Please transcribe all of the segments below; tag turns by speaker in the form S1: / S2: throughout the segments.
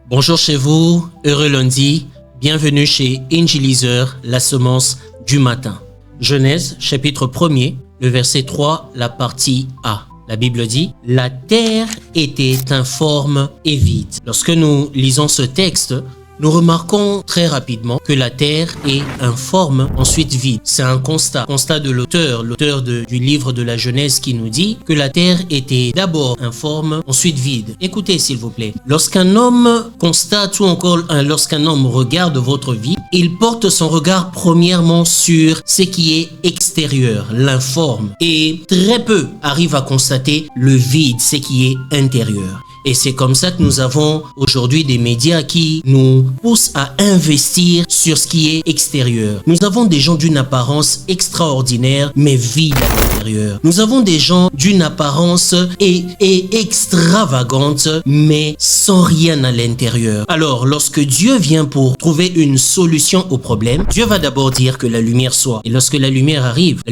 S1: Bonjour chez vous, heureux lundi, bienvenue chez Injiliseur, la semence du matin. Genèse, chapitre 1er, le verset 3, la partie A. La Bible dit « La terre était informe et vide ». Lorsque nous lisons ce texte, nous remarquons très rapidement que la terre est informe, ensuite vide. C'est un constat de l'auteur du livre de la Genèse qui nous dit que la terre était d'abord informe, ensuite vide. Écoutez s'il vous plaît, lorsqu'un homme constate ou encore lorsqu'un homme regarde votre vie, il porte son regard premièrement sur ce qui est extérieur, l'informe, et très peu arrive à constater le vide, ce qui est intérieur. Et c'est comme ça que nous avons aujourd'hui des médias qui nous poussent à investir sur ce qui est extérieur. Nous avons des gens d'une apparence extraordinaire, mais vide à l'intérieur. Nous avons des gens d'une apparence et extravagante, mais sans rien à l'intérieur. Alors, lorsque Dieu vient pour trouver une solution au problème, Dieu va d'abord dire que la lumière soit. Et lorsque la lumière arrive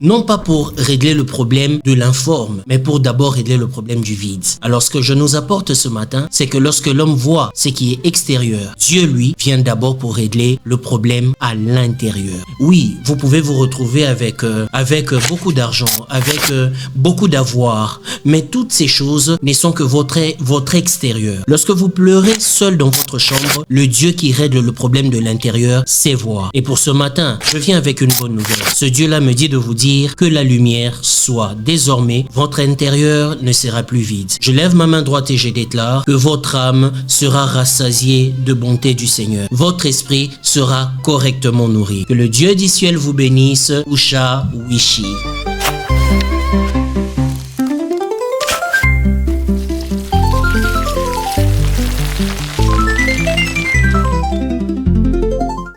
S1: non pas pour régler le problème de l'informe, mais pour d'abord régler le problème du vide. Alors, ce que je nous apporte ce matin, c'est que lorsque l'homme voit ce qui est extérieur, Dieu, lui, vient d'abord pour régler le problème à l'intérieur. Oui, vous pouvez vous retrouver avec beaucoup d'argent, avec beaucoup d'avoir, mais toutes ces choses ne sont que votre extérieur. Lorsque vous pleurez seul dans votre chambre, le Dieu qui règle le problème de l'intérieur sait voir. Et pour ce matin, je viens avec une bonne nouvelle. Ce Dieu-là me dit de vous dire que la lumière soit. Désormais, votre intérieur ne sera plus vide. Je lève ma main droite et je déclare que votre âme sera rassasiée de bonté du Seigneur. Votre esprit sera correctement nourri. Que le Dieu du ciel vous bénisse. Usha Wishi.